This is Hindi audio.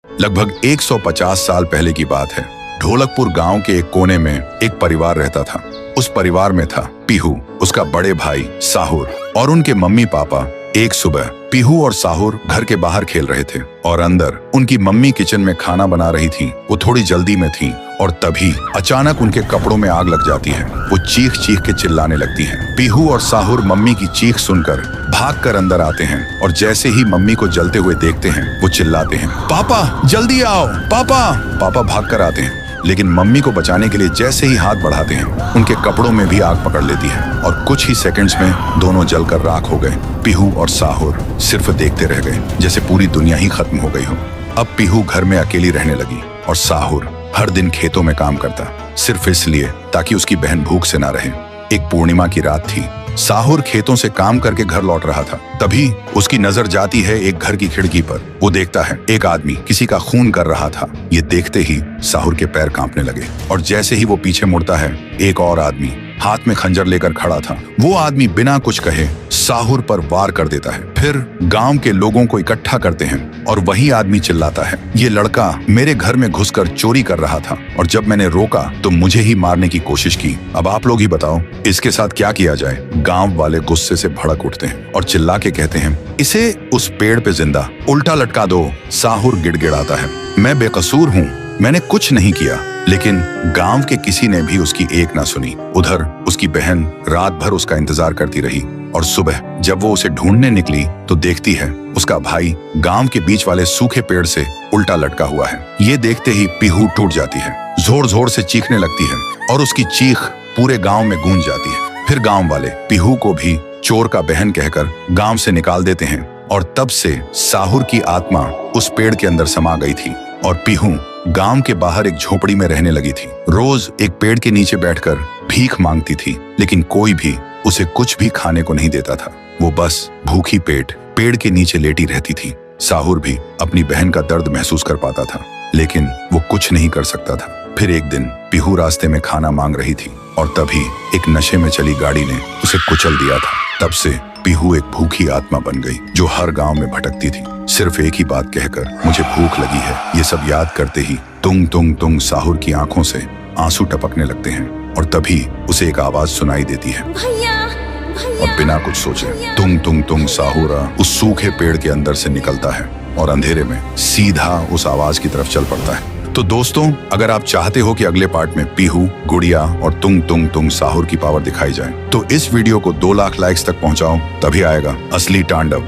लगभग 150 साल पहले की बात है। ढोलकपुर गांव के एक कोने में एक परिवार रहता था। उस परिवार में था पीहू, उसका बड़े भाई साहुर और उनके मम्मी पापा। एक सुबह पीहू और साहुर घर के बाहर खेल रहे थे और अंदर उनकी मम्मी किचन में खाना बना रही थी। वो थोड़ी जल्दी में थी और तभी अचानक उनके कपड़ों में आग लग जाती है। वो चीख चीख के चिल्लाने लगती हैं। पीहू और साहुर मम्मी की चीख सुनकर भागकर अंदर आते हैं और जैसे ही मम्मी को जलते हुए देखते हैं वो चिल्लाते हैं, पापा जल्दी आओ पापा। पापा भागकर आते हैं, लेकिन मम्मी को बचाने के लिए जैसे ही हाथ बढ़ाते हैं उनके कपड़ों में भी आग पकड़ लेती है और कुछ ही सेकंड्स में दोनों जलकर राख हो गए। पीहू और साहुर सिर्फ देखते रह गए, जैसे पूरी दुनिया ही खत्म हो गई हो। अब पीहू घर में अकेली रहने लगी और साहुर हर दिन खेतों में काम करता, सिर्फ इसलिए ताकि उसकी बहन भूख से ना रहे। एक पूर्णिमा की रात थी। साहुर खेतों से काम करके घर लौट रहा था। तभी उसकी नजर जाती है एक घर की खिड़की पर। वो देखता है एक आदमी किसी का खून कर रहा था। ये देखते ही साहुर के पैर कांपने लगे और जैसे ही वो पीछे मुड़ता है एक और आदमी हाथ में खंजर लेकर खड़ा था। वो आदमी बिना कुछ कहे साहुर पर वार कर देता है। फिर गांव के लोगों को इकट्ठा करते हैं और वही आदमी चिल्लाता है, ये लड़का मेरे घर में घुसकर चोरी कर रहा था और जब मैंने रोका तो मुझे ही मारने की कोशिश की। अब आप लोग ही बताओ इसके साथ क्या किया जाए। गांव वाले गुस्से से भड़क उठते हैं और चिल्ला के कहते हैं, इसे उस पेड़ पे जिंदा उल्टा लटका दो। साहुर गिड़गिड़ाता है, मैं बेकसूर हूँ, मैंने कुछ नहीं किया। लेकिन गांव के किसी ने भी उसकी एक ना सुनी। उधर उसकी बहन रात भर उसका इंतजार करती रही और सुबह जब वो उसे ढूंढने निकली तो देखती है उसका भाई गांव के बीच वाले सूखे पेड़ से उल्टा लटका हुआ है। ये देखते ही पीहू टूट जाती है, जोर जोर से चीखने लगती है और उसकी चीख पूरे गांव में गूंज जाती है। फिर गांव वाले पीहू को भी चोर का बहन कहकर गांव से निकाल देते हैं और तब से साहुर की आत्मा उस पेड़ के अंदर समा गई थी और पीहू गांव के बाहर एक झोपड़ी में रहने लगी थी। रोज एक पेड़ के नीचे बैठकर भीख मांगती थी, लेकिन कोई भी उसे कुछ भी खाने को नहीं देता था। वो बस भूखी पेट पेड़ के नीचे लेटी रहती थी। साहुर भी अपनी बहन का दर्द महसूस कर पाता था, लेकिन वो कुछ नहीं कर सकता था। फिर एक दिन पीहू रास्ते में खाना मांग रही थी और तभी एक नशे में चली गाड़ी ने उसे कुचल दिया था। तब से पीहू एक भूखी आत्मा बन गई जो हर गांव में भटकती थी, सिर्फ एक ही बात कहकर, मुझे भूख लगी है। ये सब याद करते ही तुंग तुंग तुंग साहुर की आंखों से आंसू टपकने लगते हैं और तभी उसे एक आवाज सुनाई देती है। भैया, भैया, और बिना कुछ सोचे तुंग तुंग तुंग साहुरा उस सूखे पेड़ के अंदर से निकलता है और अंधेरे में सीधा उस आवाज की तरफ चल पड़ता है। तो दोस्तों, अगर आप चाहते हो कि अगले पार्ट में पीहू, गुड़िया और तुंग तुंग तुंग साहुर की पावर दिखाई जाए तो इस वीडियो को 2 लाख लाइक्स तक पहुंचाओ, तभी आएगा असली तांडव।